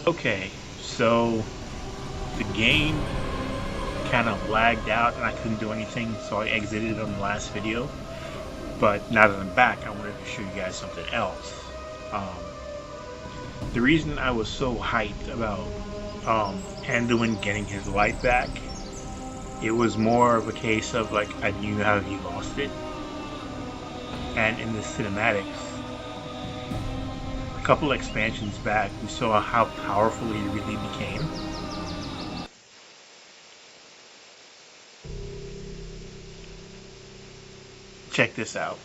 Okay, so the game kind of lagged out and I couldn't do anything, so I exited on the last video. But now that I'm back, I wanted to show you guys something else. Um, the reason I was so hyped about Anduin getting his light back, it was more of a case of like I knew how he lost it. And in the cinematics, a couple expansions back, we saw how powerful he really became. Check this out.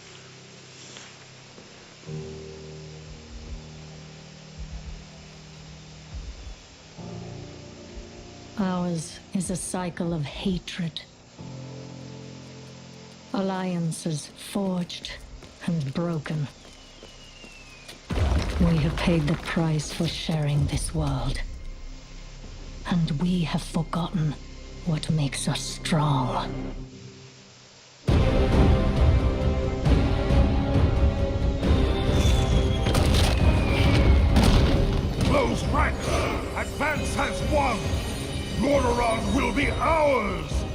Ours is a cycle of hatred. Alliances forged and broken. We have paid the price for sharing this world. And we have forgotten what makes us strong. Close rank! Advance has won! Lordaeron will be ours!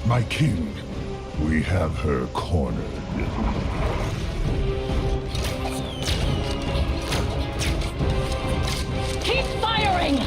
My king, we have her cornered. Keep firing!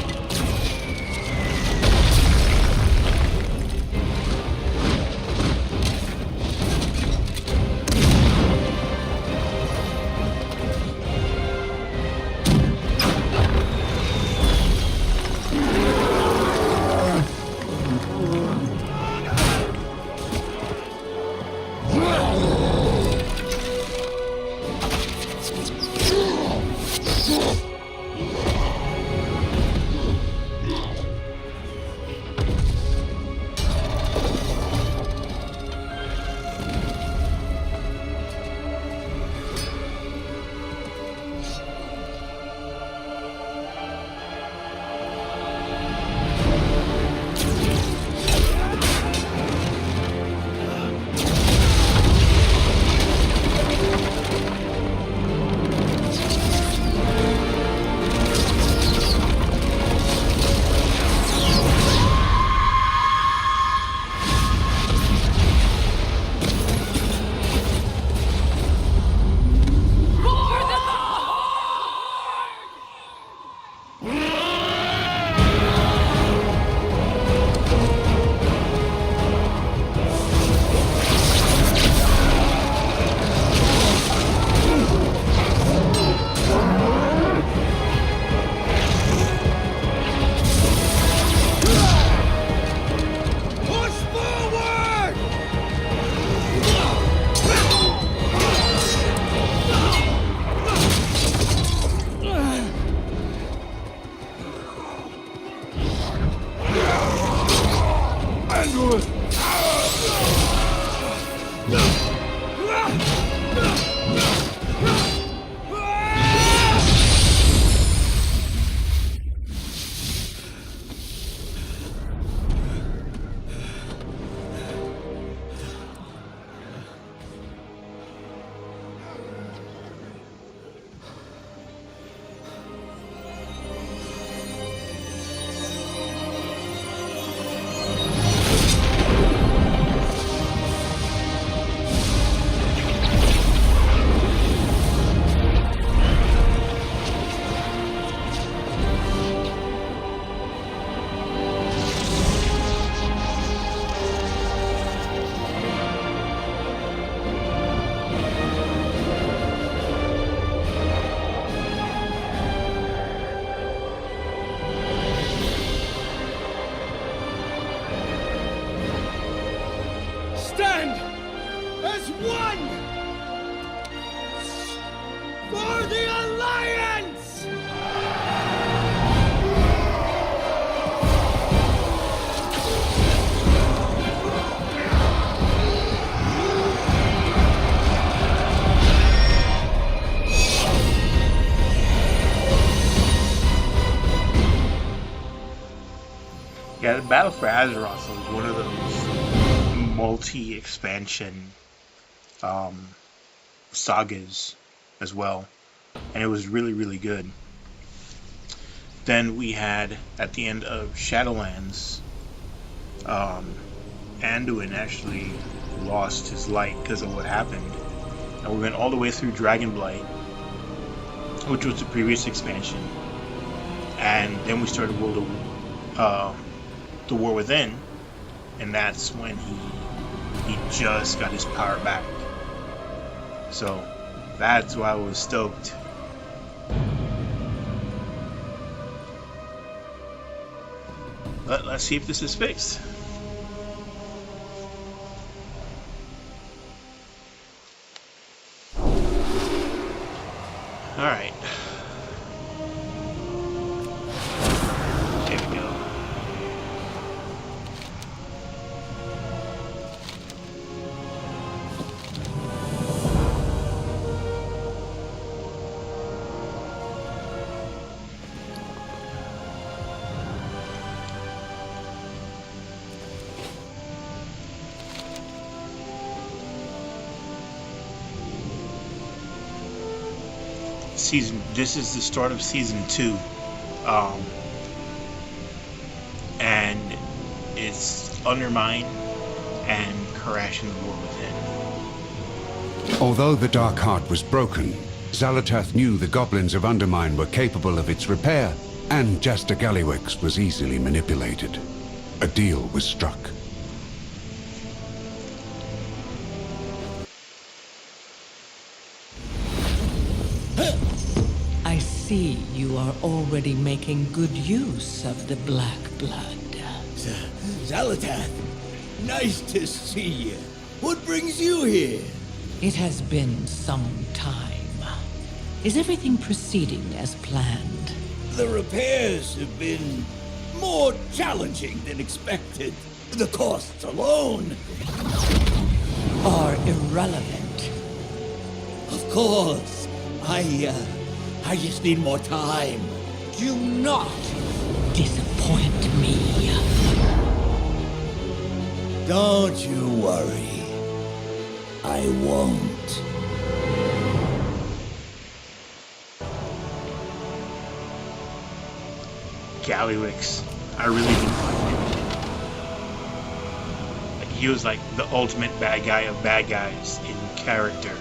Stand as one for the Alliance! Yeah, the Battle for Azeroth was one of those multi-expansion sagas as well, and it was really, really good. Then we had, at the end of Shadowlands, Anduin actually lost his light because of what happened. And we went all the way through Dragonblight, which was the previous expansion. And then we started the War Within, and that's when he just got his power back. So that's why I was stoked. Let's see if this is fixed. Alright. There we go. This is the start of season 2, and it's Undermine and Crash in the War Within. Although the Dark Heart was broken, Xa'lath knew the goblins of Undermine were capable of its repair, and Jaster Gallywix was easily manipulated. A deal was struck. I see you are already making good use of the Black Blood. Xa'lath, nice to see you. What brings you here? It has been some time. Is everything proceeding as planned? The repairs have been more challenging than expected. The costs alone Are irrelevant. Of course. I just need more time. Do not disappoint me. Don't you worry. I won't. Gallywix, I really didn't like him. Like, he was like the ultimate bad guy of bad guys in character.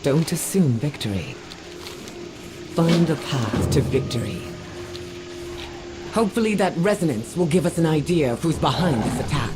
Don't assume victory. Find the path to victory. Hopefully that resonance will give us an idea of who's behind this attack.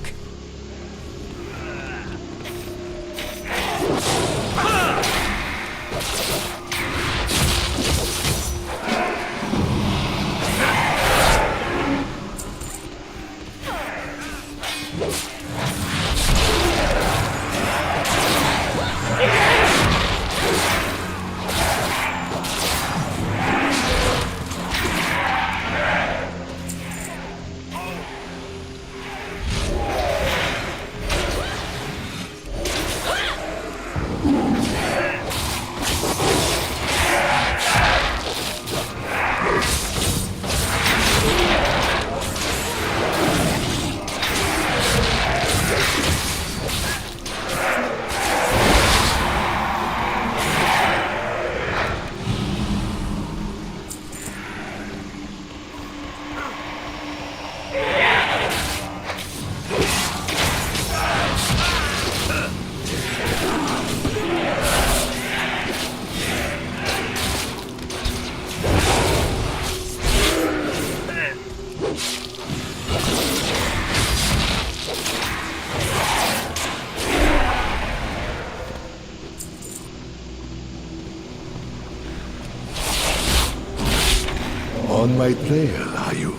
On my trail, are you?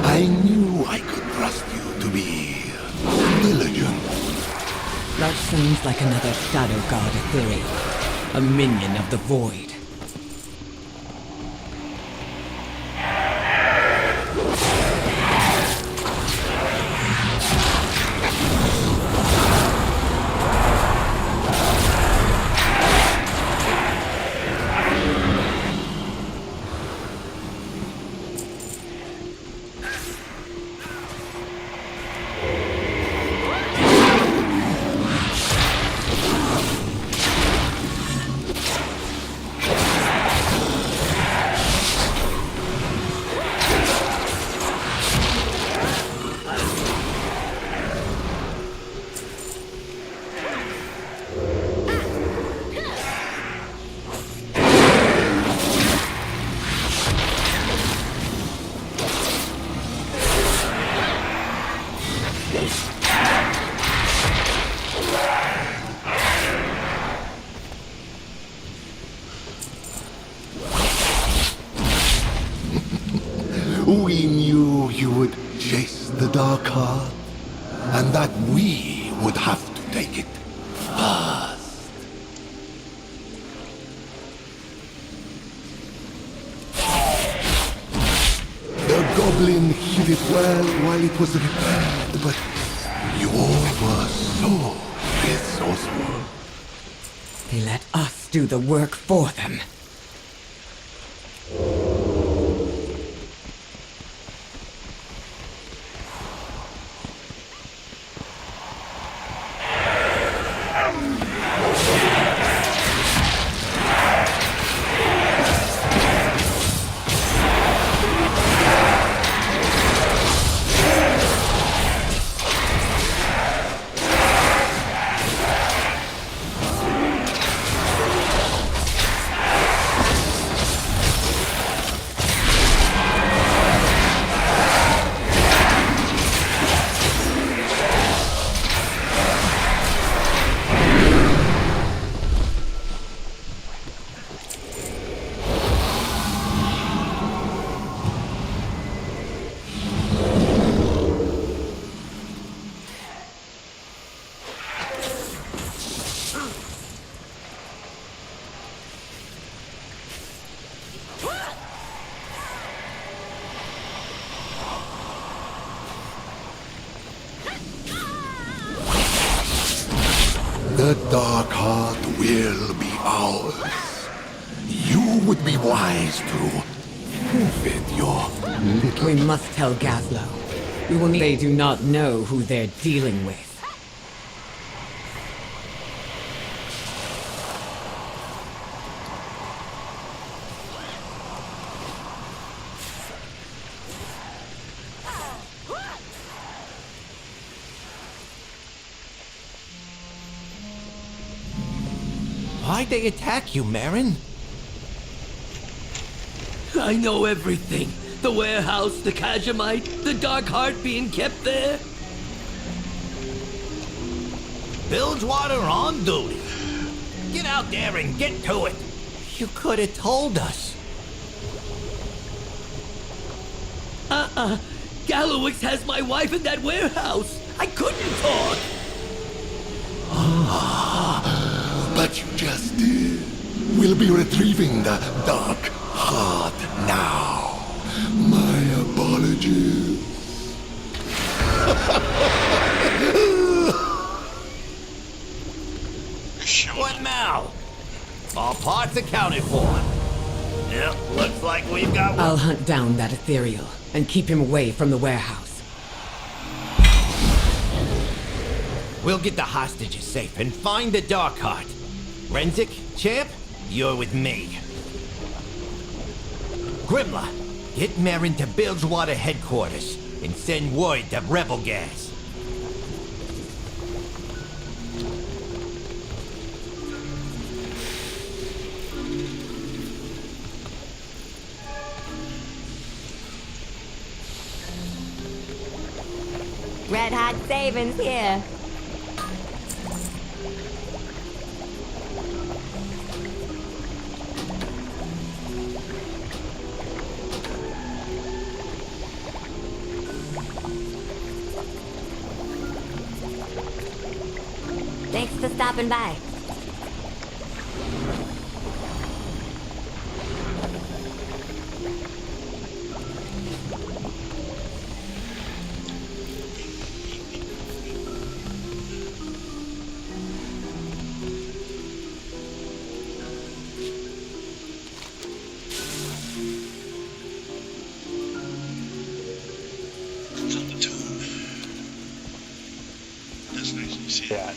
I knew I could trust you to be diligent. That sounds like another Shadow God Alleria, a minion of the Void. chase the Dark Heart, and that we would have to take it first. The goblin hid it well while it was repaired, but you all were so resourceful. They let us do the work for them. The Dark Heart will be ours. You would be wise to forfeit your little... We must tell Gazlo. We will need... They do not know who they're dealing with. Why'd they attack you, Marin? I know everything. The warehouse, the Kajamite, the Dark Heart being kept there. Bilgewater on duty. Get out there and get to it. You could have told us. Gallowix has my wife in that warehouse. I couldn't talk. But you just did. We'll be retrieving the Dark Heart now. My apologies. What now? All parts accounted for. Yep, looks like we've got one. I'll hunt down that ethereal and keep him away from the warehouse. We'll get the hostages safe and find the Dark Heart. Renzik, Champ, you're with me. Grimla, get Marin to Bilgewater headquarters and send word to Rebel Gas. Red Hot Savings here. Thanks for stopping by. That's nice to see that.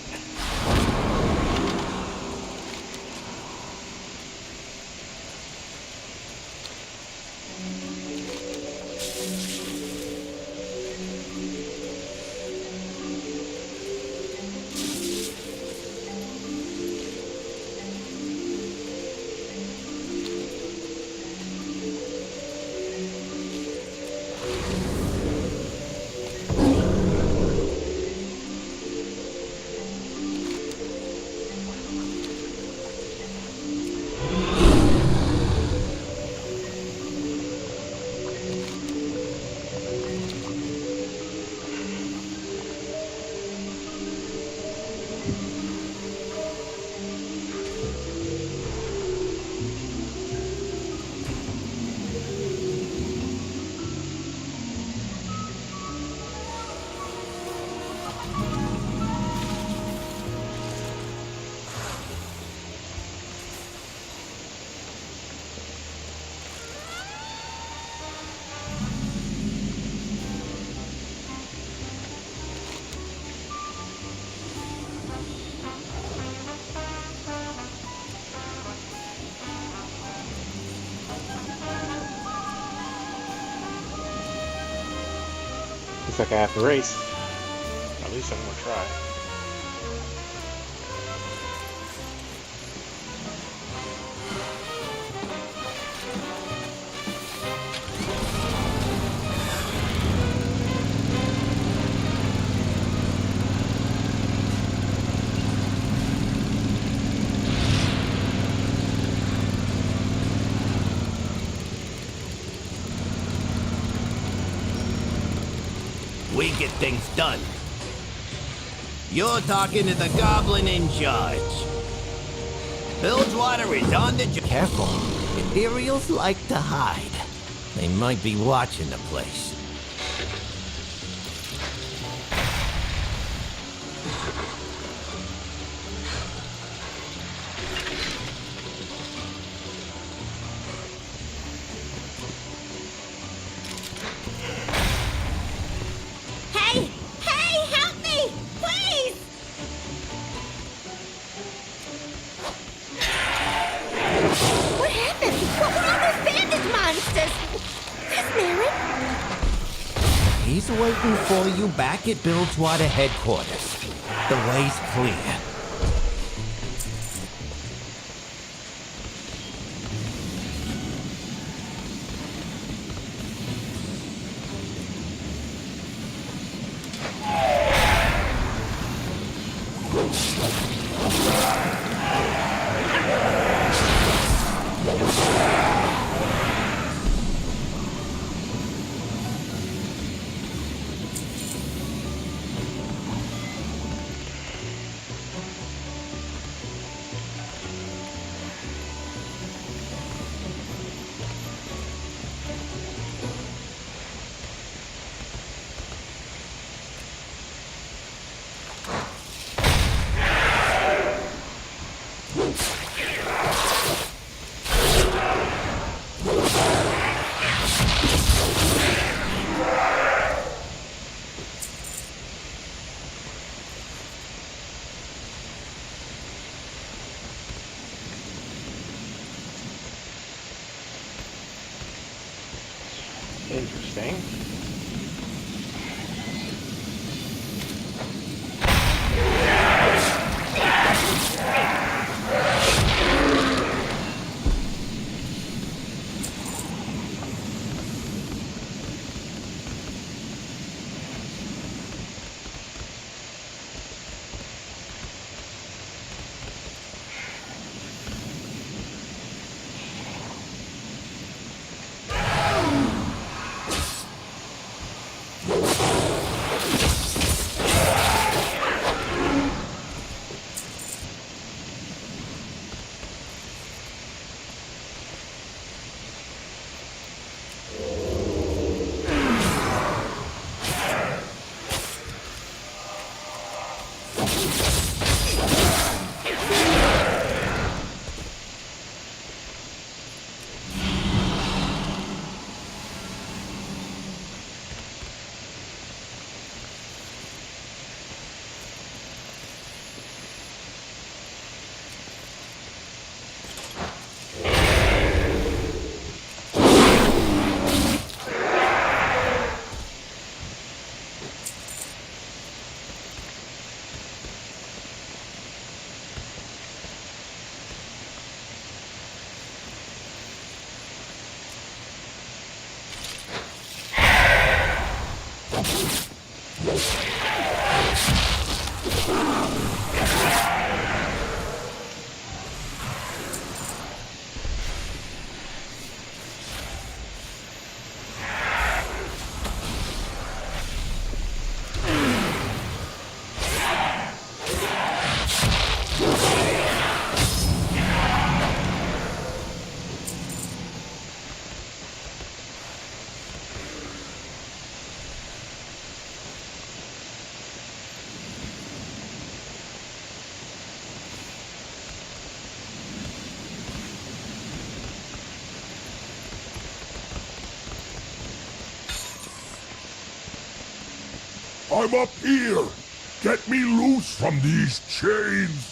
Looks like I have to race. At least I'm gonna try. We get things done. You're talking to the goblin in charge. Bilgewater is on the job. Careful. Ethereals like to hide. They might be watching the place. He's waiting for you back at Bilgewater headquarters. The way's clear. Interesting. I'm up here! Get me loose from these chains!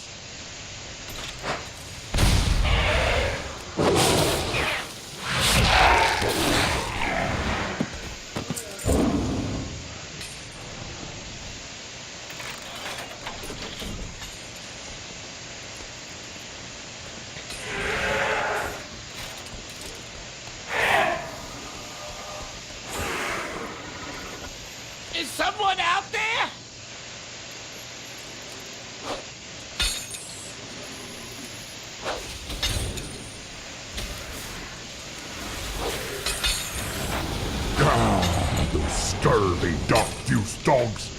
someone out there? Those scurvy dark-fused dogs.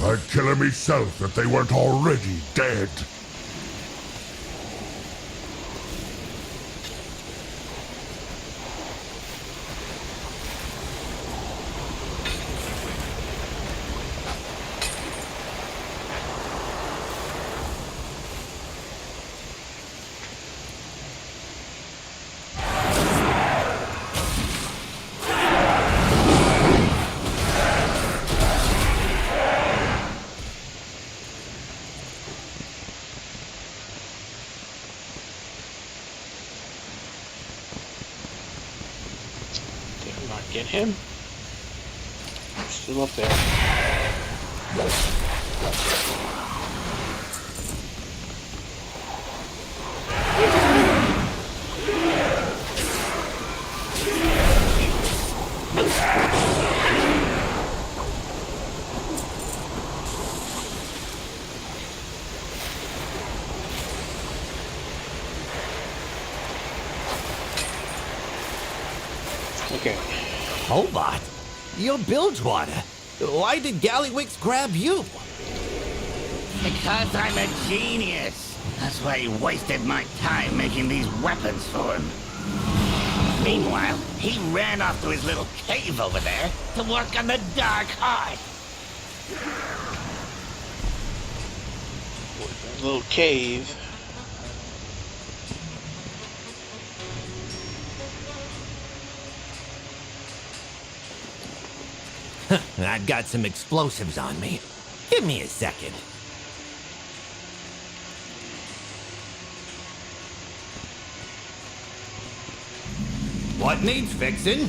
I'd kill 'em myself if they weren't already dead. Get him. I'm still up there. Okay. Hobart? You're Bilgewater. Why did Gallywix grab you? Because I'm a genius. That's why he wasted my time making these weapons for him. Meanwhile, he ran off to his little cave over there to work on the Dark Heart. Little cave. I've got some explosives on me. Give me a second. What needs fixing?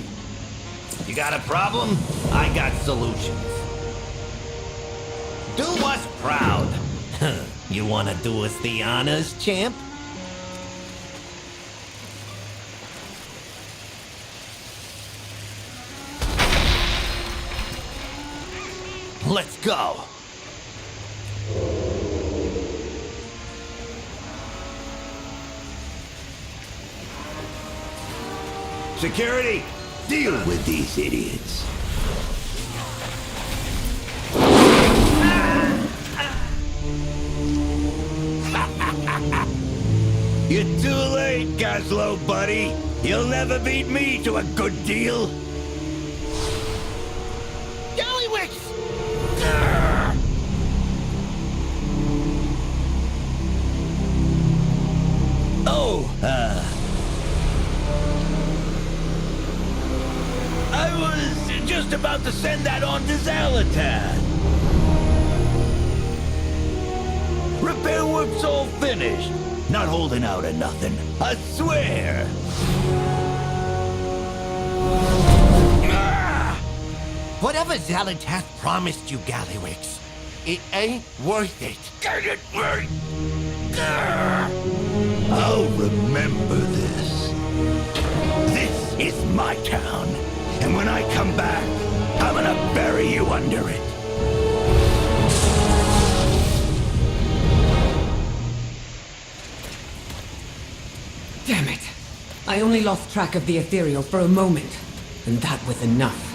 You got a problem? I got solutions. Do us proud. You wanna do us the honors, champ? Let's go. Security, deal with these idiots. You're too late, Goslow, buddy. You'll never beat me to a good deal. I was just about to send that on to Xa'lath. Repair work's all finished. Not holding out or nothing, I swear. Whatever Xa'lath promised you, Gallywix, it ain't worth it. Get it right. I'll remember this. This is my town. And when I come back, I'm gonna bury you under it. Damn it. I only lost track of the ethereal for a moment, and that was enough.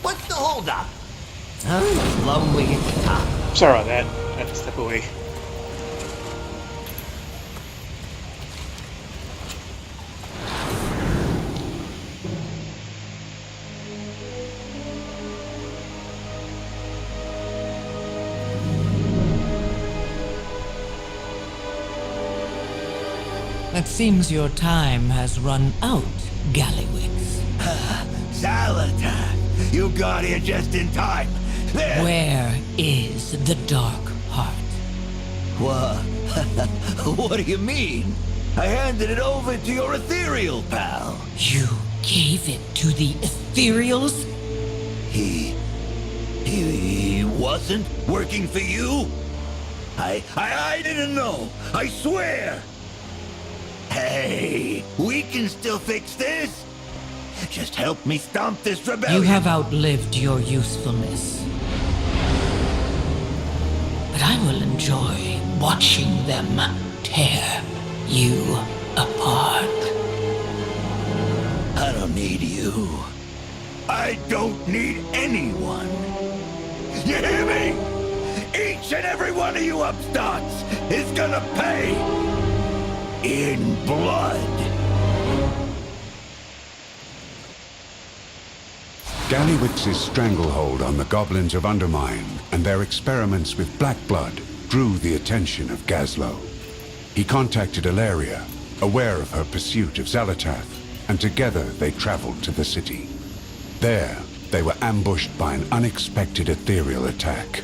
What's the holdup? I'm lonely at the top. Sorry about that. I had to step away. It seems your time has run out, Gallywix. Xa'lath, you got here just in time. There. Where is the Dark Heart? What? What do you mean? I handed it over to your ethereal pal. You gave it to the Ethereals? He wasn't working for you? I didn't know. I swear. Hey, we can still fix this. Just help me stomp this rebellion. You have outlived your usefulness. But I will enjoy watching them tear you apart. I don't need you. I don't need anyone. You hear me? Each and every one of you upstarts is gonna pay in blood. Gallywix's stranglehold on the goblins of Undermine and their experiments with black blood drew the attention of Gazlo. He contacted Alleria, aware of her pursuit of Xa'lath, and together they traveled to the city. There, they were ambushed by an unexpected ethereal attack.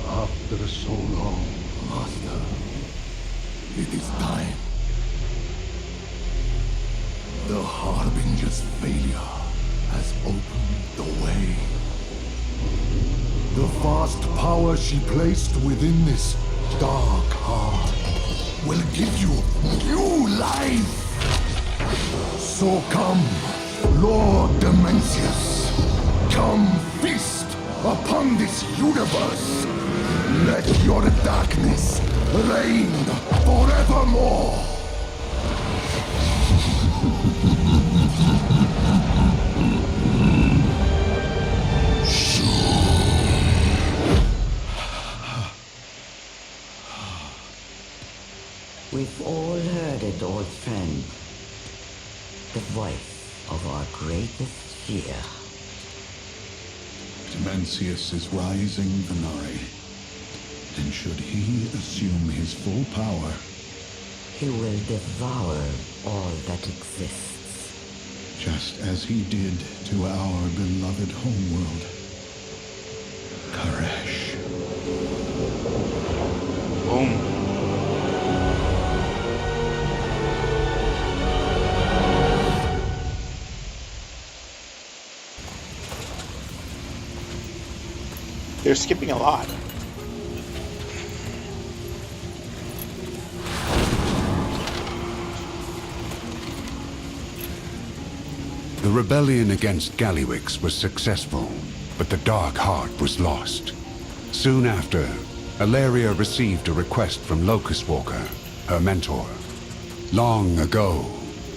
After so long, Master, it is time. The Harbinger's failure has opened the way. The vast power she placed within this dark heart will give you new life. So come, Lord Dimensius, come feast upon this universe. Let your darkness reign forevermore. We've all heard it, old friend. The voice of our greatest fear. Dimensius is rising, Venari. And should he assume his full power, he will devour all that exists. just as he did to our beloved homeworld, Koresh. Boom. They're skipping a lot. The rebellion against Gallywix was successful, but the Dark Heart was lost. Soon after, Alleria received a request from Locus-Walker, her mentor. Long ago,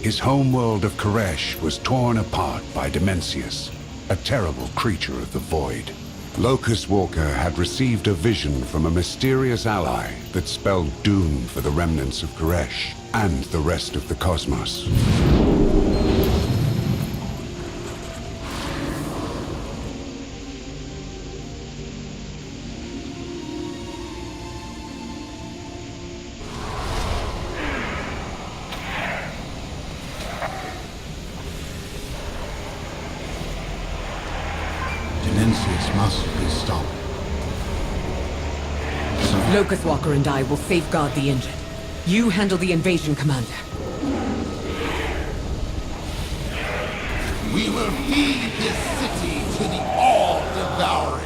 his homeworld of Koresh was torn apart by Dimensius, a terrible creature of the void. Locus-Walker had received a vision from a mysterious ally that spelled doom for the remnants of Koresh and the rest of the cosmos. Must be stopped. Locus-Walker and I will safeguard the engine. You handle the invasion, Commander. We will feed this city to the all-devouring.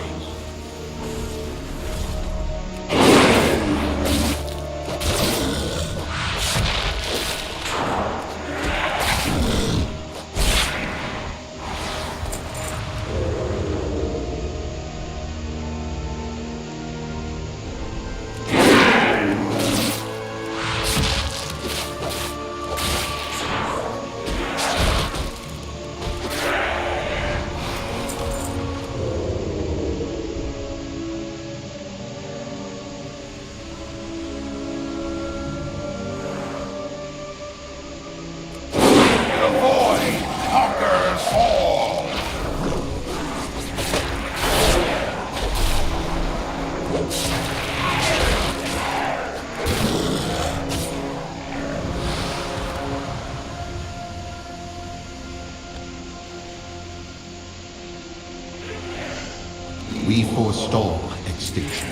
forestall extinction.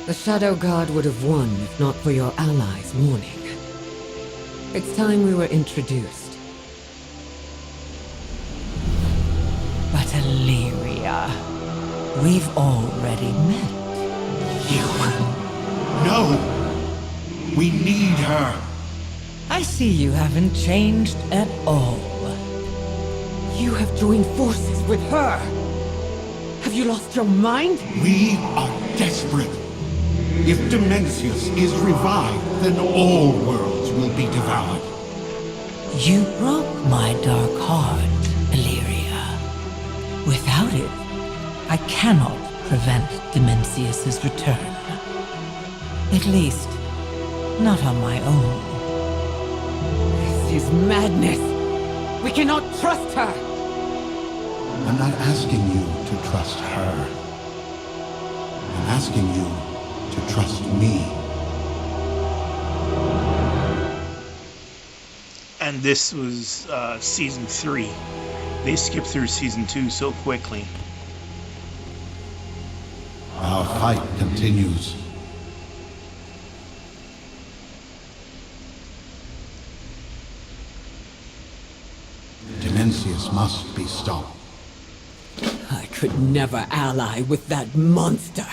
The Shadow God would have won if not for your allies' mourning. It's time we were introduced. But Alleria, we've already met. You... No! We need her! I see you haven't changed at all. You have joined forces with her! Have you lost your mind? We are desperate. If Dimensius is revived, then all worlds will be devoured. You broke my dark heart, Alleria. Without it, I cannot prevent Dimensius's return. At least, not on my own. This is madness! We cannot trust her! I'm not asking you to trust her. I'm asking you to trust me. And this was season 3. They skipped through season 2 so quickly. Our fight continues. Dimensius must be stopped. I could never ally with that monster.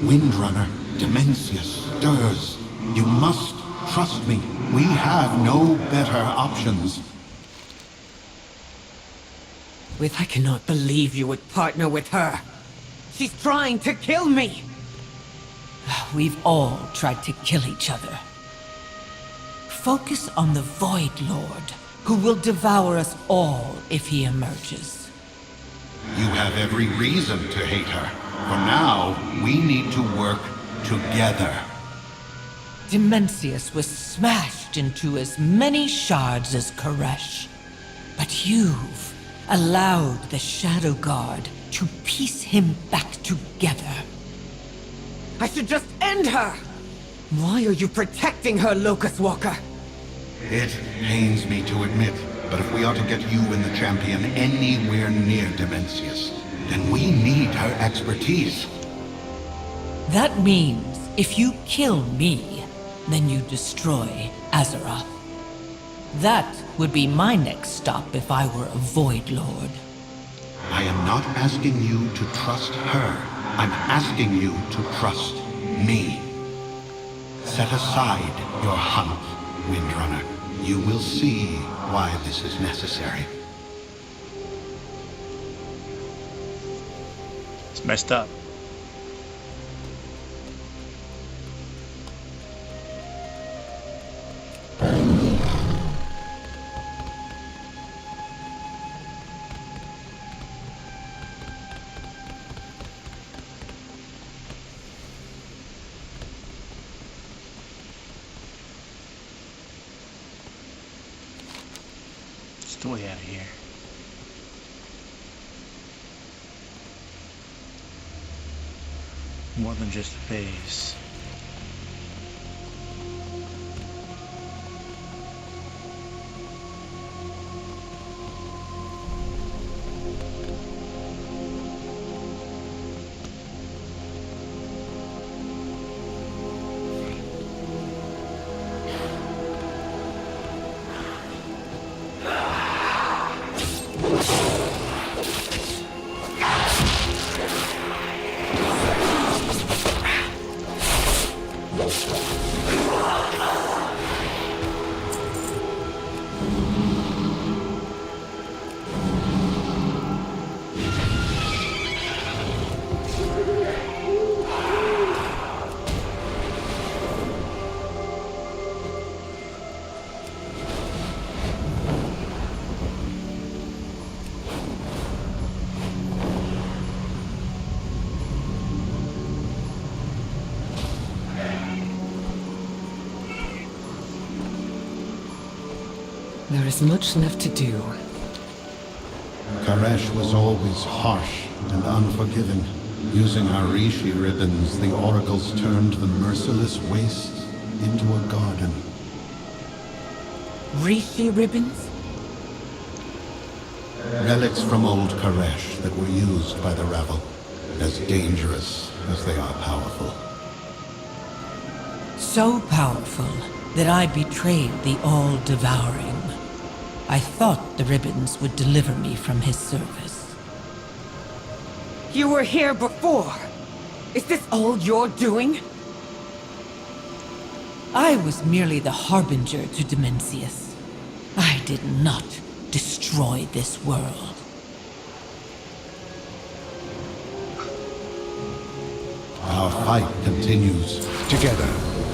Windrunner, Dimensius stirs. You must trust me. We have no better options. I cannot believe you would partner with her. She's trying to kill me! We've all tried to kill each other. Focus on the Void Lord, who will devour us all if he emerges. You have every reason to hate her. For now, we need to work together. Dimensius was smashed into as many shards as Koresh. But you've allowed the Shadow Guard to piece him back together. I should just end her! Why are you protecting her, Locus-Walker? It pains me to admit, but if we are to get you and the champion anywhere near Dimensius, then we need her expertise. That means if you kill me, then you destroy Xa'lath. That would be my next stop if I were a Void Lord. I am not asking you to trust her. I'm asking you to trust me. Set aside your hunt, Windrunner. You will see why this is necessary. It's messed up. Get the way out of here. More than just a phase. There is much left to do. Koresh was always harsh and unforgiving. Using our Rishi ribbons, the oracles turned the merciless wastes into a garden. Rishi ribbons? Relics from old Karesh that were used by the rabble. As dangerous as they are powerful. So powerful that I betrayed the All-Devouring. I thought the ribbons would deliver me from his service. You were here before. Is this all you're doing? I was merely the harbinger to Dimensius. I did not destroy this world. Our fight continues. Together,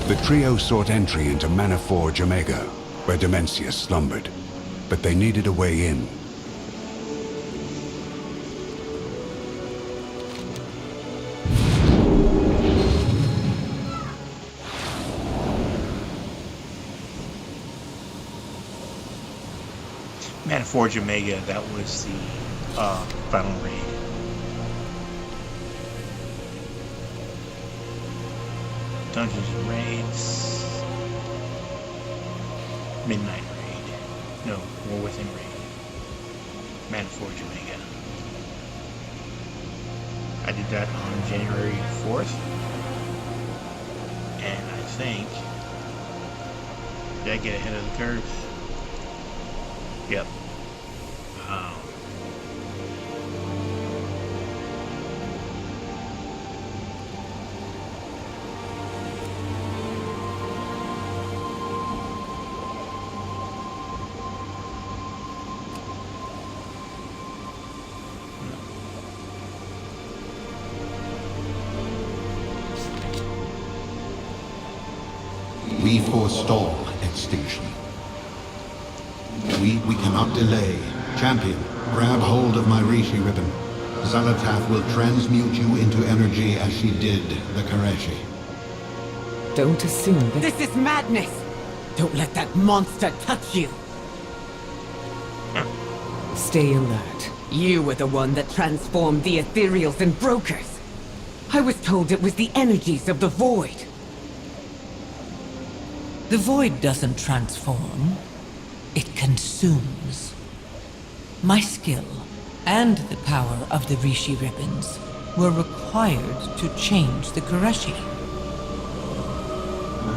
the trio sought entry into Manor Forge Omega, where Dimensius slumbered. But they needed a way in. Manor Forge Omega, that was the final raid. Dungeons and Raids. Midnight Raid. No, War Within Raid. Manor Forge Omega. I did that on January 4th. And I think... Did I get ahead of the curve? Yep. We forestall extinction. We cannot delay. Champion, grab hold of my Rishi ribbon. Xa'lath will transmute you into energy as she did the Kareshi. Don't assume that... This is madness! Don't let that monster touch you! Stay alert. You were the one that transformed the ethereals and brokers. I was told it was the energies of the Void. The Void doesn't transform. It consumes. My skill and the power of the Rishi ribbons were required to change the Kareshi.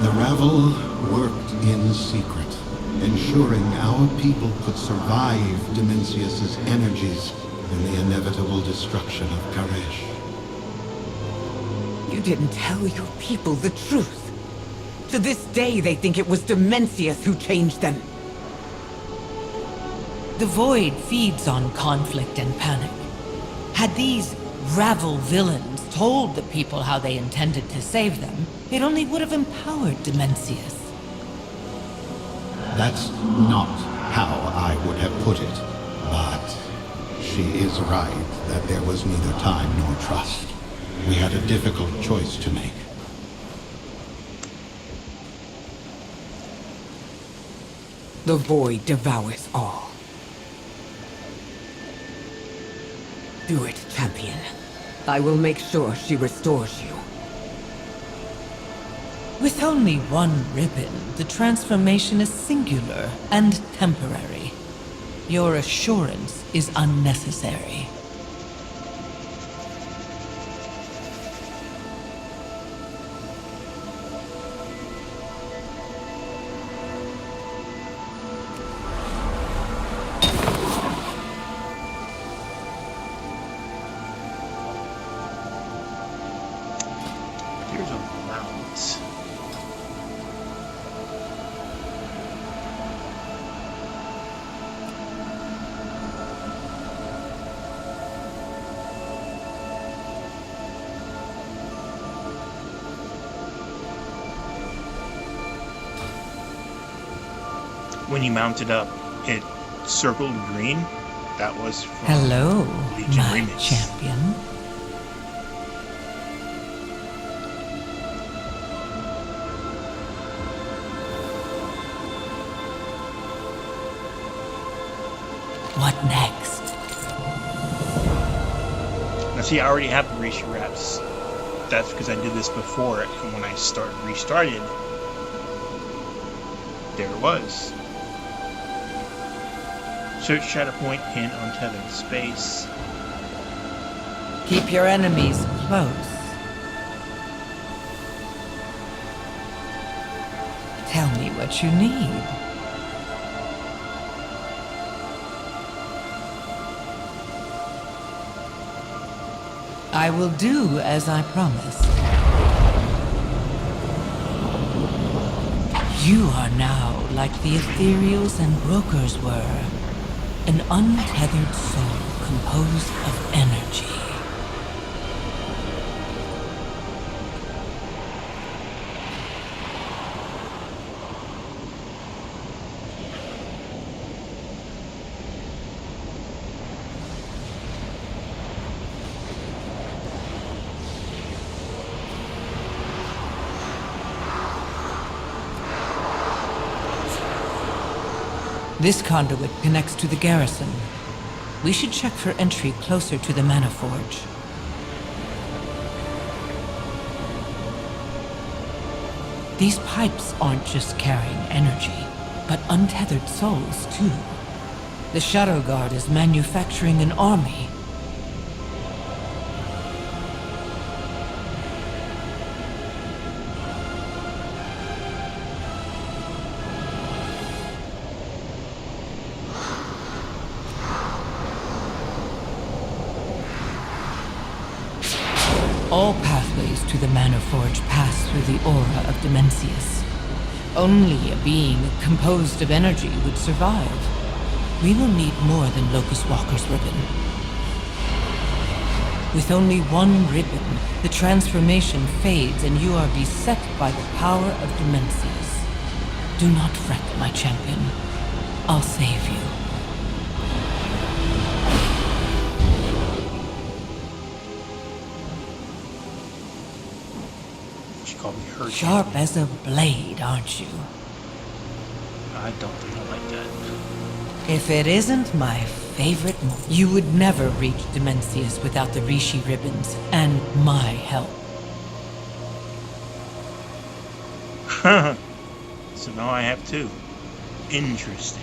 The Ravel worked in secret, ensuring our people could survive Dimensius's energies and the inevitable destruction of Karesh. You didn't tell your people the truth. To this day, they think it was Dimensius who changed them. The Void feeds on conflict and panic. Had these Ravel villains told the people how they intended to save them, it only would have empowered Dimensius. That's not how I would have put it, but she is right that there was neither time nor trust. We had a difficult choice to make. The Void devours all. Do it, champion. I will make sure she restores you. With only one ribbon, the transformation is singular and temporary. Your assurance is unnecessary. When you mount it up, it circled green. That was from Hello, Legion my Remix. champion. What next? Now see, I already have the Rishi wraps. That's because I did this before, and when I restarted, there it was. Search shadow point in untethered space. Keep your enemies close. Tell me what you need. I will do as I promised. You are now like the ethereals and brokers were. An untethered soul composed of energy. This conduit connects to the garrison. We should check for entry closer to the Mana Forge. These pipes aren't just carrying energy, but untethered souls too. The Shadow Guard is manufacturing an army. All pathways to the Mana Forge pass through the aura of Dimensius. Only a being composed of energy would survive. We will need more than Locus-Walker's ribbon. With only one ribbon, the transformation fades and you are beset by the power of Dimensius. Do not fret, my champion. I'll save you. Sharp as a blade, aren't you? I don't think I like that. If it isn't my favorite move, you would never reach Dimensius without the Rishi ribbons and my help. So now I have two. Interesting.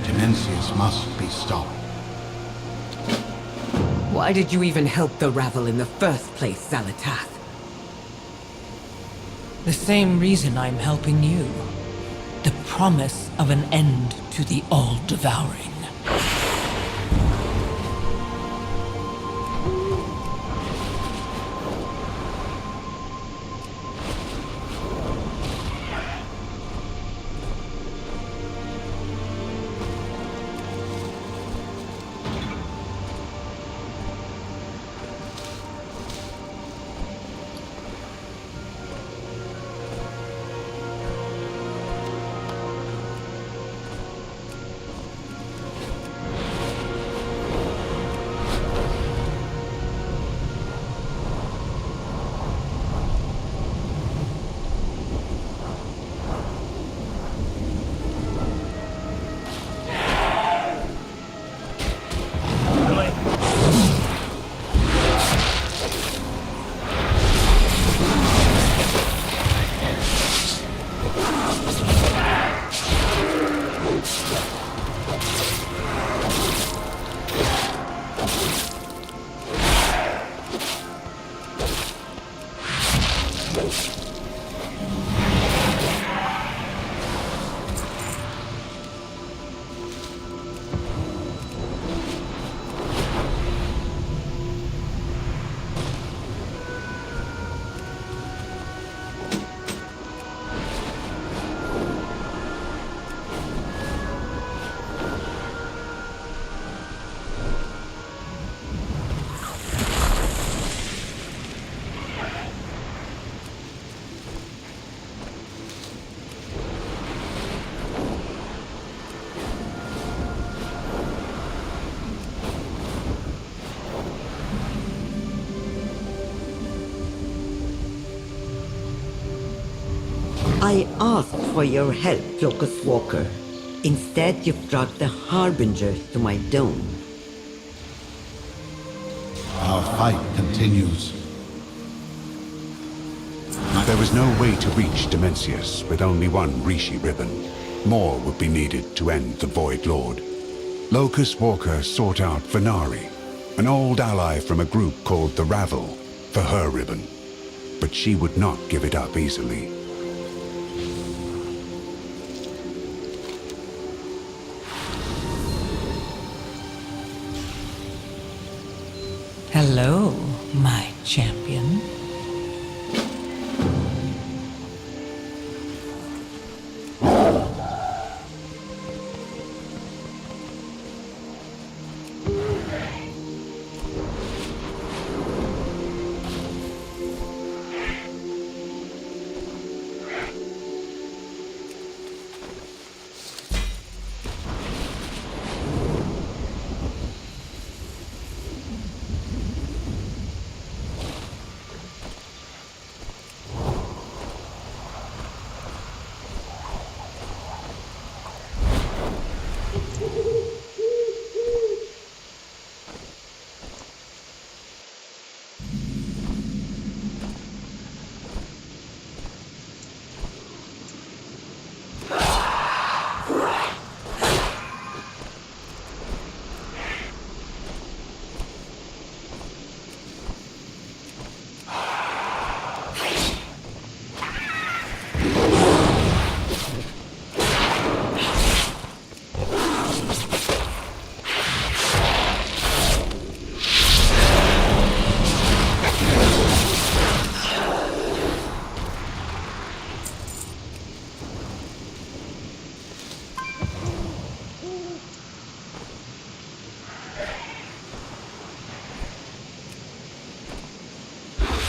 Dimensius must be stopped. Why did you even help the rabble in the first place, Xa'lath? The same reason I'm helping you. The promise of an end to the all-devouring. I asked for your help, Locus-Walker. Instead, you've brought the Harbingers to my dome. Our fight continues. There was no way to reach Dimensius with only one Rishi ribbon. more would be needed to end the Void Lord. Locus-Walker sought out Venari, an old ally from a group called the Ravel, for her ribbon. But she would not give it up easily. Hello, my champion.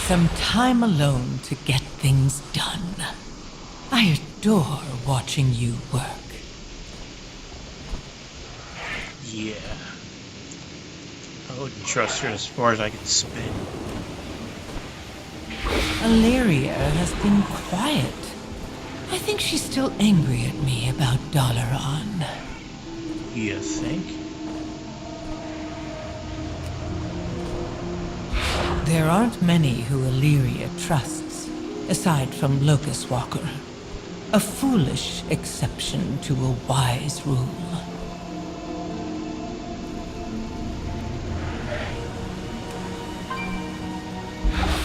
Some time alone to get things done. I adore watching you work. Yeah. I wouldn't trust her as far as I can spin. Alleria has been quiet. I think she's still angry at me about Dalaran. You think? There aren't many who Alleria trusts, aside from Locus-Walker. A foolish exception to a wise rule.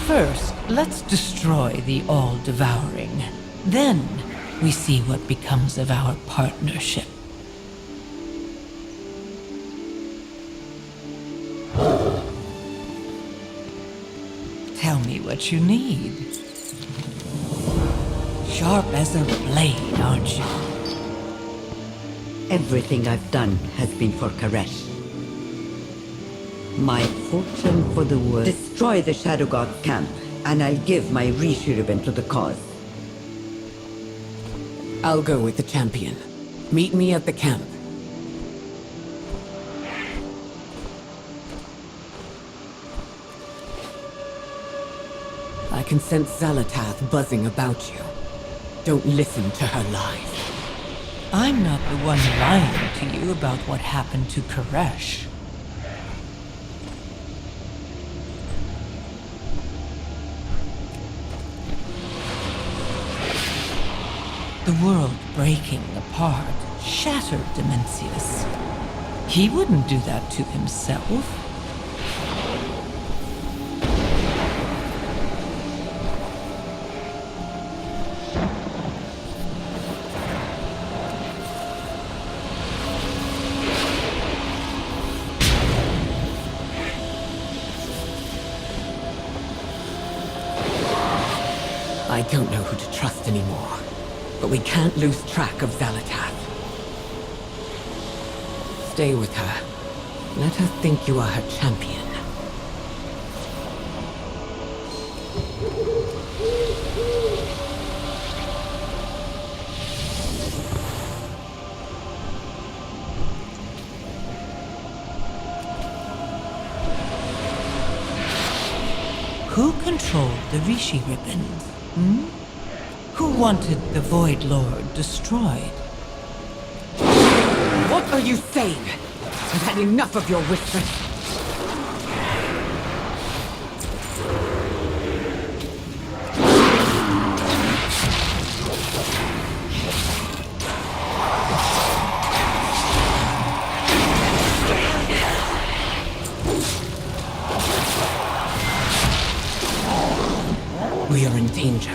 First, let's destroy the All-Devouring. Then, we see what becomes of our partnership. Tell me what you need. Sharp as a blade, aren't you? Everything I've done has been for Koresh. My fortune for the world. Destroy the Shadow God camp, and I'll give my Rishi ribbon to the cause. I'll go with the champion. Meet me at the camp. I can sense Xa'lath buzzing about you. Don't listen to her lies. I'm not the one lying to you about what happened to Koresh. The world breaking apart shattered Dimensius. He wouldn't do that to himself. I don't know who to trust anymore, but we can't lose track of Xa'lath. Stay with her. Let her think you are her champion. Who controlled the Rishi ribbons? Who wanted the Void Lord destroyed? What are you saying? I've had enough of your whispers. We are in danger.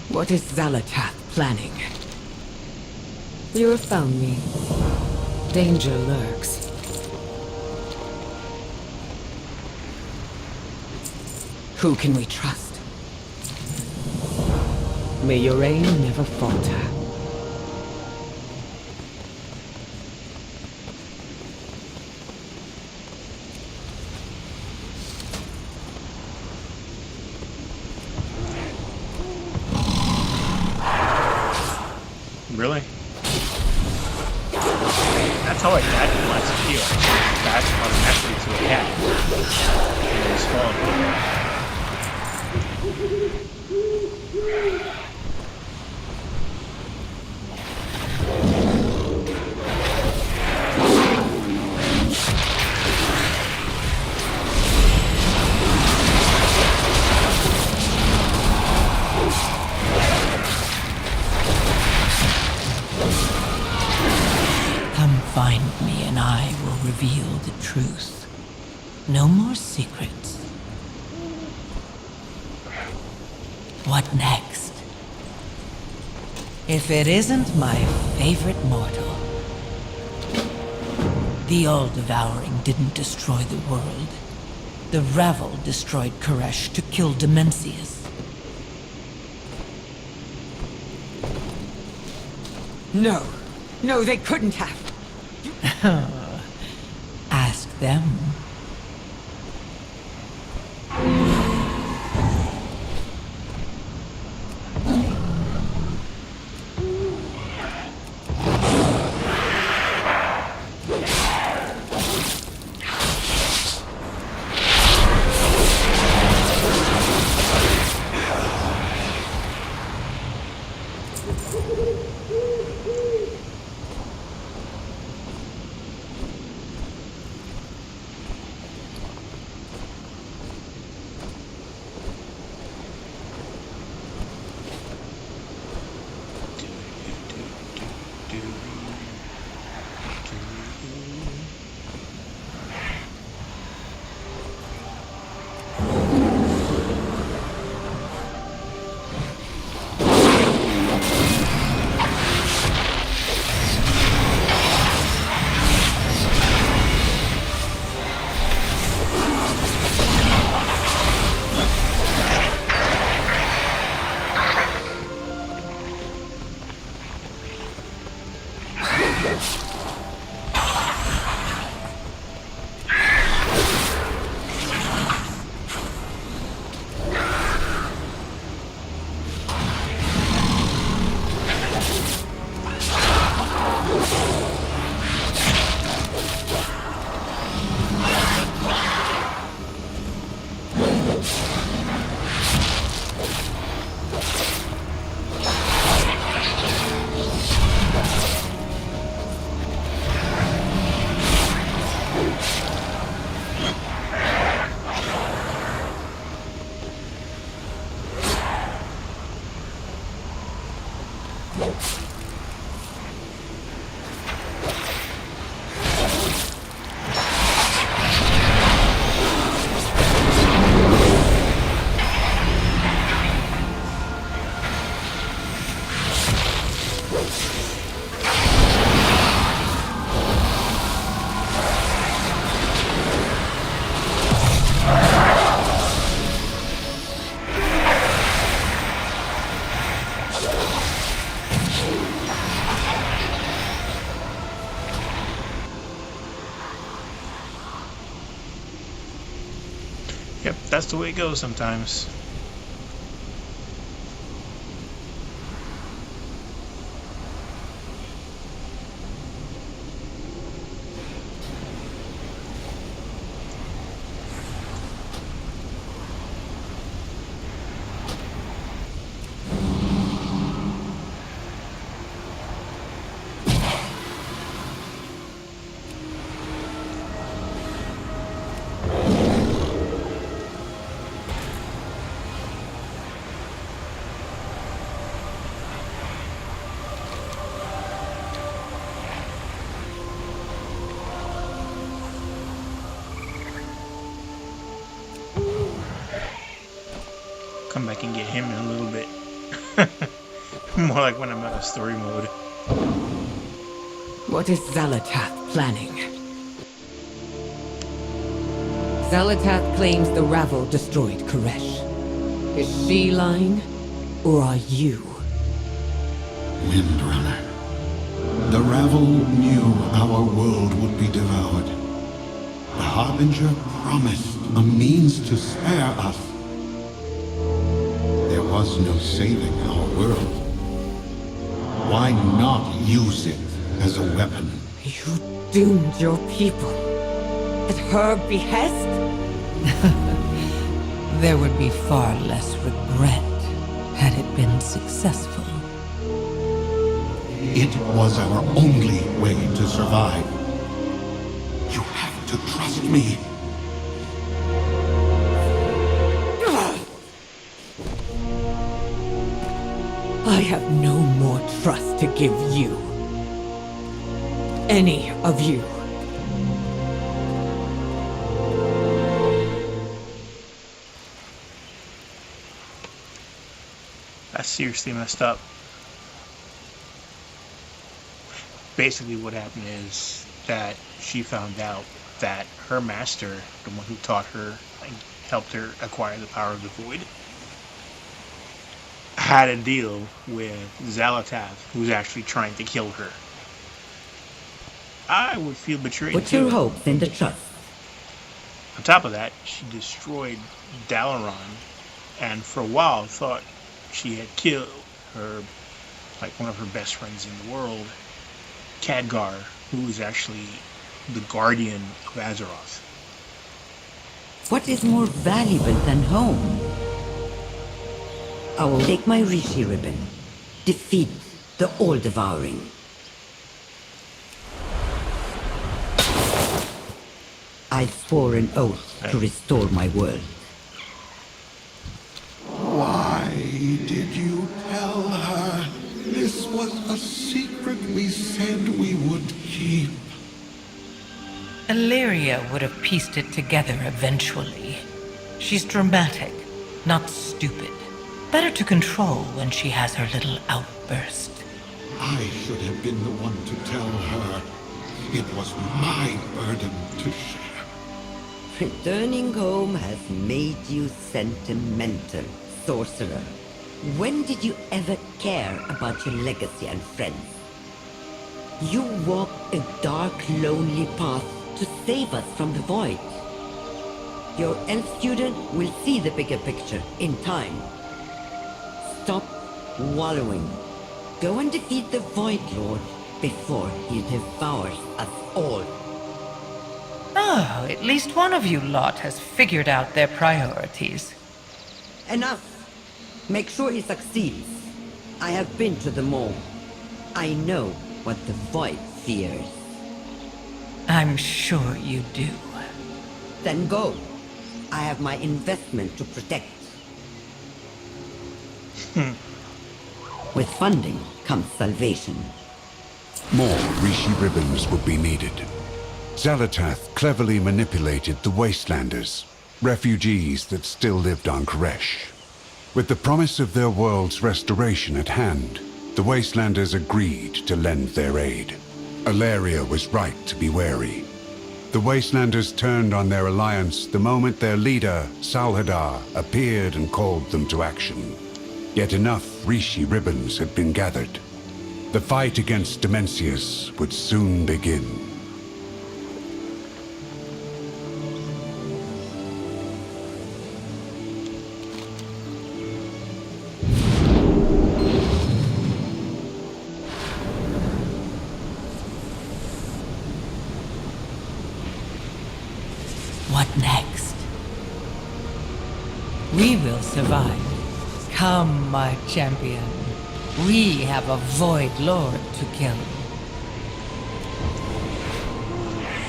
What is Xa'lath planning? You have found me. Danger lurks. Who can we trust? May your aim never falter. Really? That's how a cat wants to feel. That's automatically to a cat. And it's Come find me and I will reveal the truth. No more secrets. What next? If it isn't my favorite mortal. The All-Devouring didn't destroy the world. The Ravel destroyed Koresh to kill Demencius. No. No, they couldn't have. Ask them. that's the way it goes sometimes. Come back and get him in a little bit. More like when I'm out of story mode. What is Xa'lath planning? Xa'lath claims the Ravel destroyed Koresh. Is she lying? Or are you? Windrunner. The Ravel knew our world would be devoured. The Harbinger promised a means to spare us. There was no saving our world. Why not use it as a weapon? You doomed your people. At her behest? There would be far less regret had it been successful. It was our only way to survive. You have to trust me. I have no more trust to give you. Any of you. That's seriously messed up. Basically what happened is that she found out that her master, the one who taught her and helped her acquire the power of the void, had a deal with Xa'lath, who's actually trying to kill her. I would feel betrayed Put too. your hopes in the trust. On top of that, she destroyed Dalaran, and for a while thought she had killed her, like one of her best friends in the world, Khadgar, who is actually the guardian of Azeroth. What is more valuable than home? I will take my Rishi ribbon. Defeat the All-Devouring. I swore an oath to restore my world. Why did you tell her? This was a secret we said we would keep. Alleria would have pieced it together eventually. She's dramatic, not stupid. Better to control when she has her little outburst. I should have been the one to tell her. It was my burden to share. Returning home has made you sentimental, sorcerer. When did you ever care about your legacy and friends? You walked a dark, lonely path to save us from the void. Your elf student will see the bigger picture in time. Stop wallowing. Go and defeat the Void Lord before he devours us all. Oh, at least one of you lot has figured out their priorities. Enough! Make sure he succeeds. I have been to the mall. I know what the Void fears. I'm sure you do. Then go. I have my investment to protect. With funding comes salvation. More Rishi ribbons would be needed. Xa'lath cleverly manipulated the Wastelanders, refugees that still lived on Koresh. With the promise of their world's restoration at hand, the Wastelanders agreed to lend their aid. Alleria was right to be wary. The Wastelanders turned on their alliance the moment their leader, Salhadar, appeared and called them to action. Yet enough Rishi ribbons had been gathered. The fight against Demencius would soon begin. survive. Come, my champion. We have a Void Lord to kill.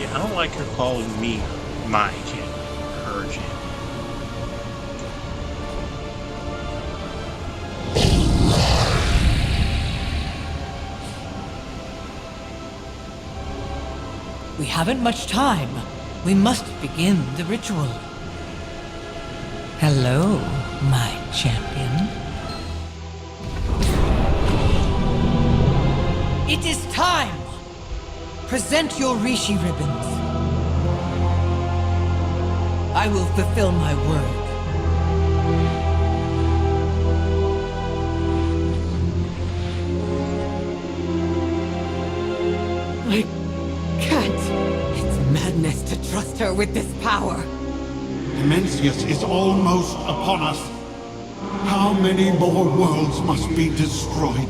Yeah, I don't like her calling me my champion, her champion. We haven't much time. We must begin the ritual. Hello, my champion. It is time! Present your Rishi ribbons. I will fulfill my word. I can't. It's madness to trust her with this power. Demencius is almost upon us. How many more worlds must be destroyed?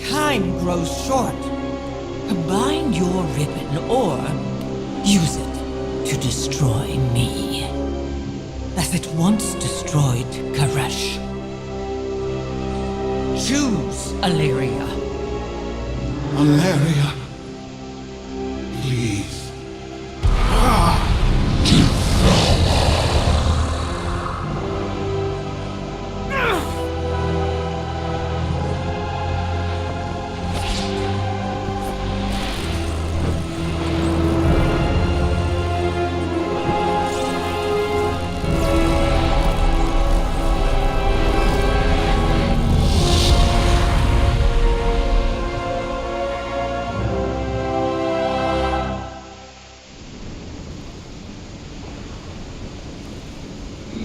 Time grows short. Bind your ribbon or use it to destroy me. As it once destroyed Karesh. Choose, Alleria. Alleria. Please.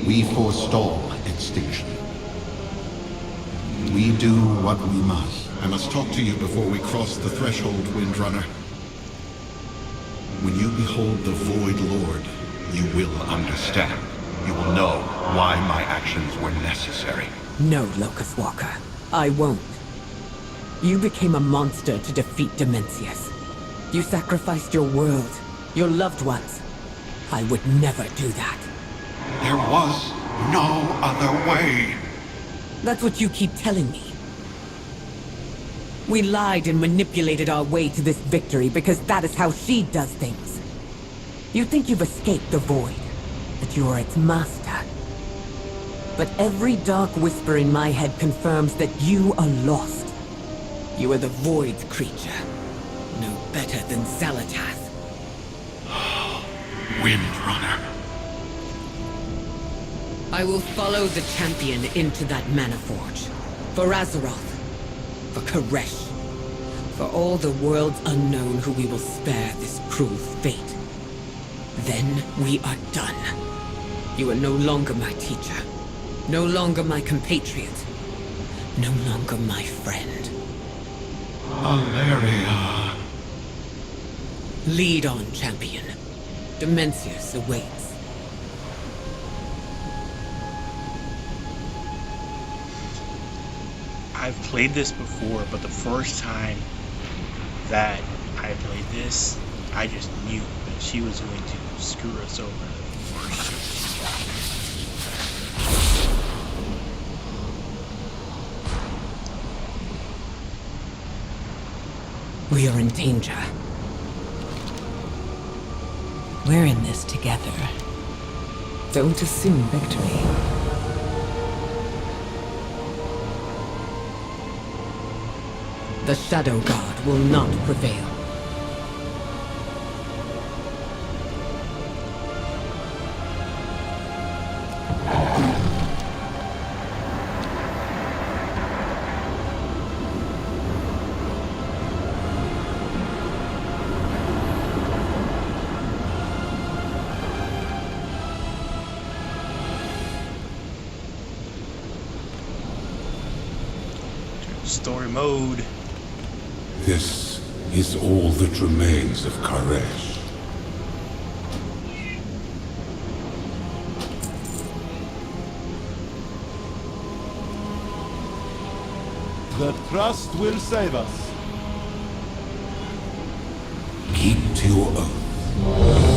We forestall extinction. We do what we must. I must talk to you before we cross the threshold, Windrunner. When you behold the Void Lord, you will understand. You will know why my actions were necessary. No, Locus-Walker. I won't. You became a monster to defeat Demencius. You sacrificed your world, your loved ones. I would never do that. There was no other way. That's what you keep telling me. We lied and manipulated our way to this victory because that is how she does things. You think you've escaped the Void, that you are its master. But every dark whisper in my head confirms that you are lost. You are the Void's creature. No better than Xa'lath. Windrunner. I will follow the champion into that mana forge. For Azeroth. For Karesh. For all the worlds unknown who we will spare this cruel fate. Then we are done. You are no longer my teacher. No longer my compatriot. No longer my friend. Alleria. Lead on, champion. Demencius awaits. I've played this before, but the first time that I played this, I just knew that she was going to screw us over. We are in danger. We're in this together. Don't assume victory. The Shadow God will not prevail. Story mode. This is all that remains of Karesh. The trust will save us. Keep to your oath.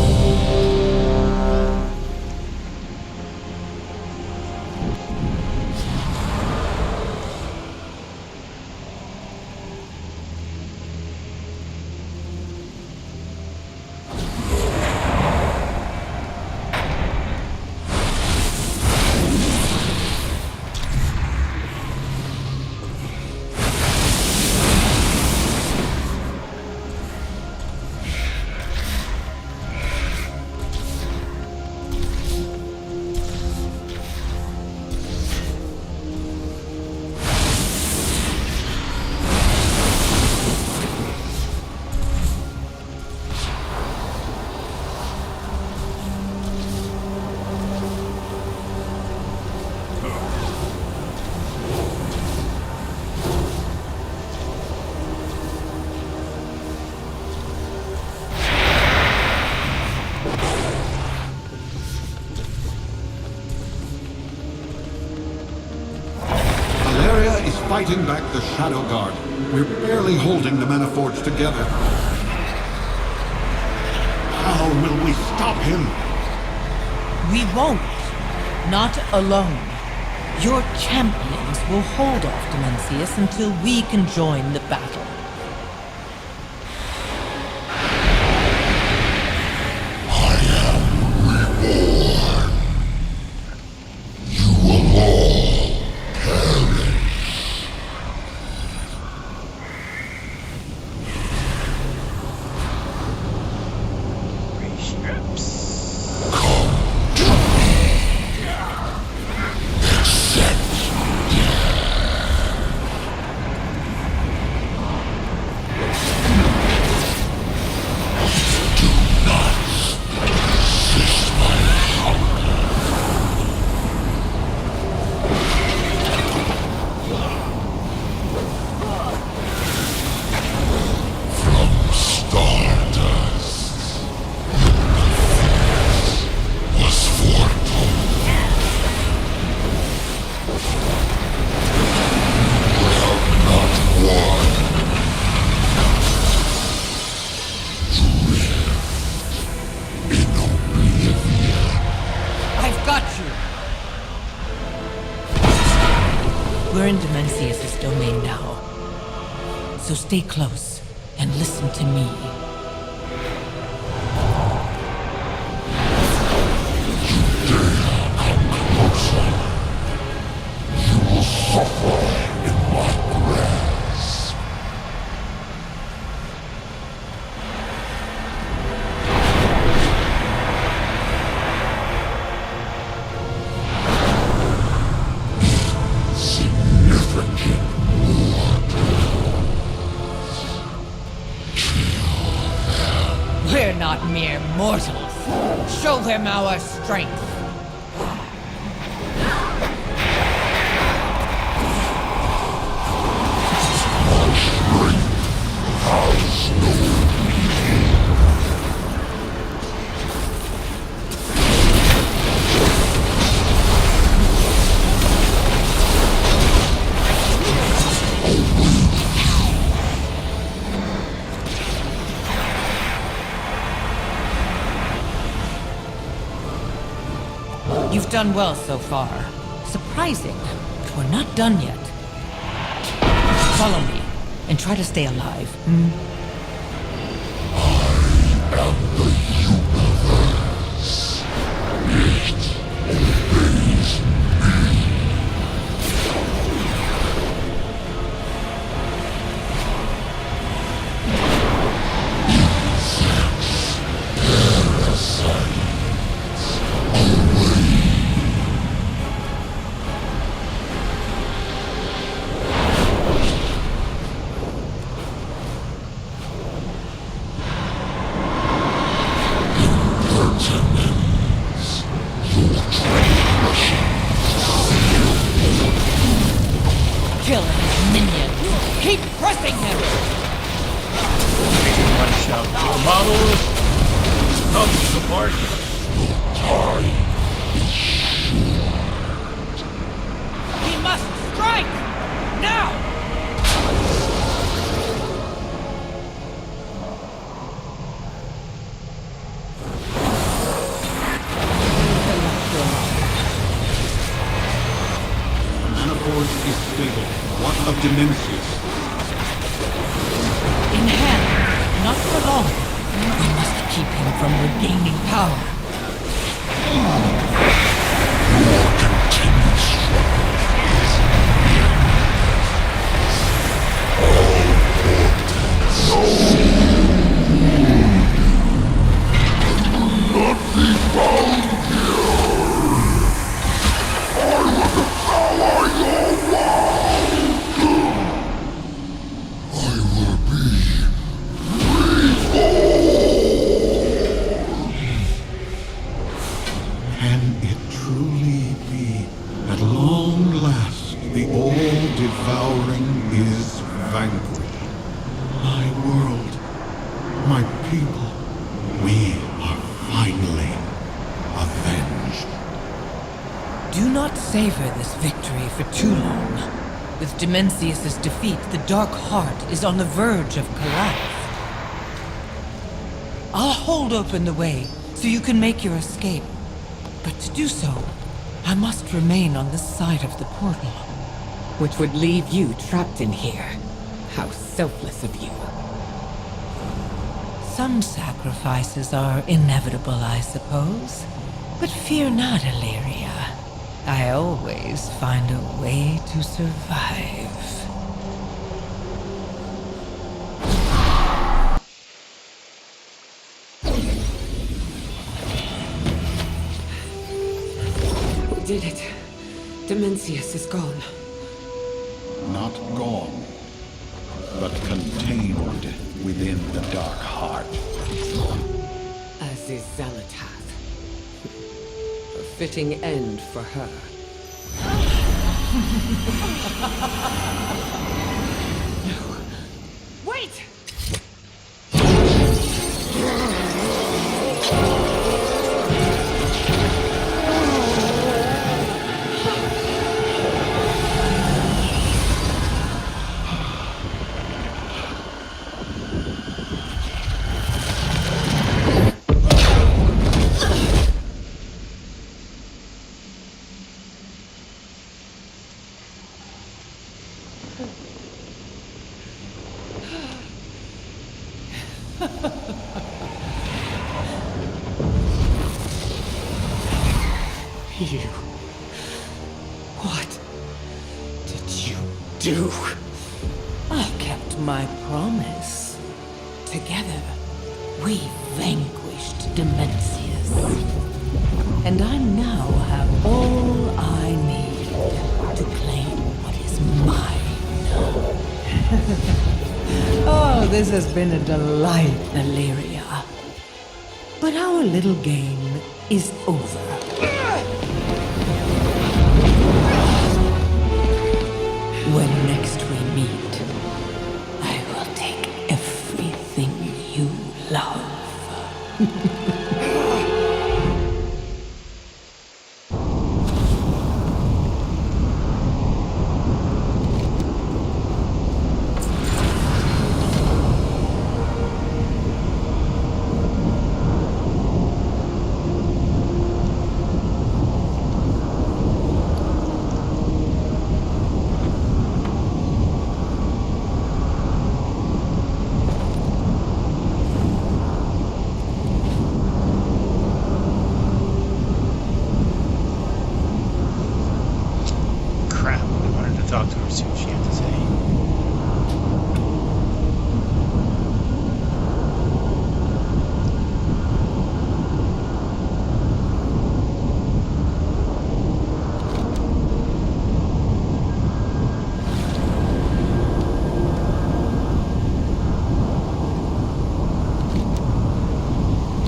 fighting back the Shadow Guard. We're barely holding the Maniforge together. How will we stop him? We won't. Not alone. Your champions will hold off Dimensius until we can join the battle. We're in Dimensius' domain now. So stay close and listen to me. We're not mere mortals. Show them our strength. You've done well so far. Surprising, but we're not done yet. Follow me, and try to stay alive. Kill his minions. Keep pressing him. One shot. Your model comes to the party. He must strike now. Maniforge is stable. What of Dimensius? In hand, not for long. We must keep him from regaining power. Can it truly be at long last the all-devouring is vanquished? My world, my people, we are finally avenged. Do not savor this victory for too long. With Dimensius' defeat, the Dark Heart is on the verge of collapse. I'll hold open the way so you can make your escape. But to do so, I must remain on this side of the portal. Which would leave you trapped in here. How selfless of you. Some sacrifices are inevitable, I suppose. But fear not, Alleria. I always find a way to survive. We did it. Dimensius is gone. Not gone, but contained within the Dark Heart. As is Xa'lath. A fitting end for her. No. Wait! You... What did you do? I kept my promise. Together, we vanquished Dimensius. And I now have all I need to claim what is mine. Oh, this has been a delight, Alleria. But our little game is over. When next we meet, I will take everything you love. Talk to her, see what she had to say.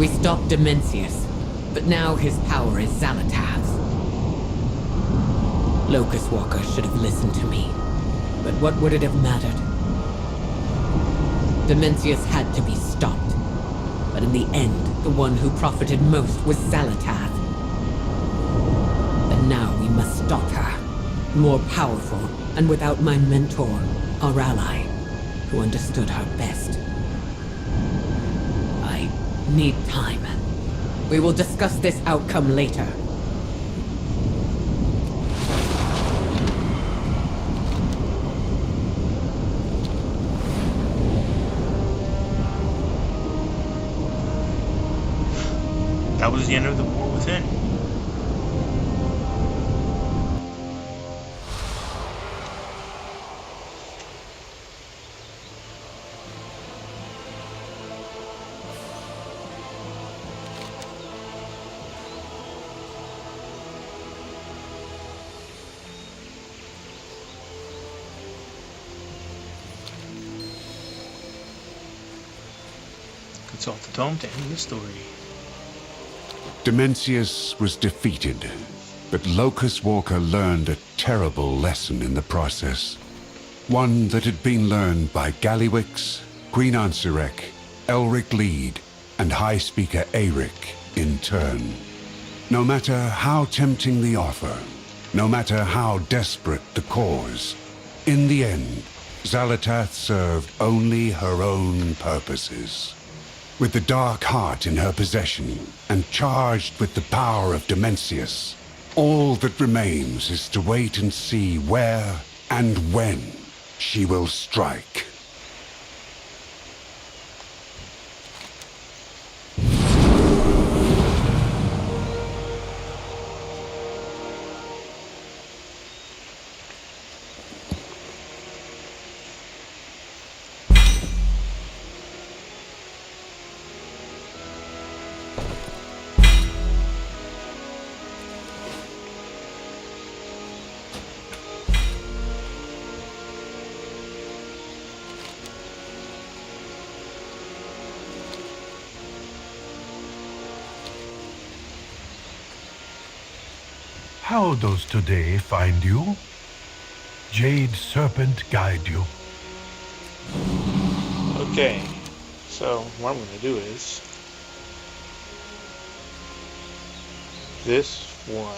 We stopped Dimensius, but now his power is Xa'lath's. Locus-Walker should have listened to me, but what would it have mattered? Dimensius had to be stopped, but in the end, the one who profited most was Xa'lath. And now we must stop her, more powerful, and without my mentor, our ally, who understood her best. I need time. We will discuss this outcome later. That was the end of the war within. Consult the tome to end the story. Dimensius was defeated, but Locus-Walker learned a terrible lesson in the process. One that had been learned by Gallywix, Queen Ansurek, Elric Lead, and High Speaker Eric in turn. No matter how tempting the offer, no matter how desperate the cause, In the end, Xa'lath served only her own purposes. With the dark heart in her possession, and charged with the power of Dimensius, all that remains is to wait and see where and when she will strike. How does today find you? Jade Serpent guide you. Okay, so what I'm going to do is this one.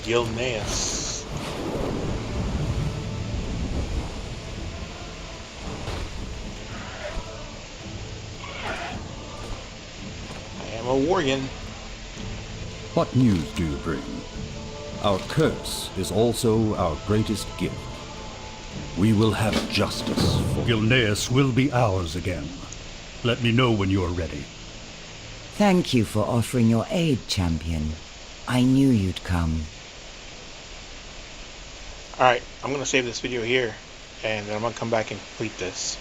Gilneas. I am a worgen. What news do you bring? Our curse is also our greatest gift. We will have justice for... Gilneas will be ours again. Let me know when you're ready. Thank you for offering your aid, champion. I knew you'd come. Alright, I'm going to save this video here, and then I'm going to come back and complete this.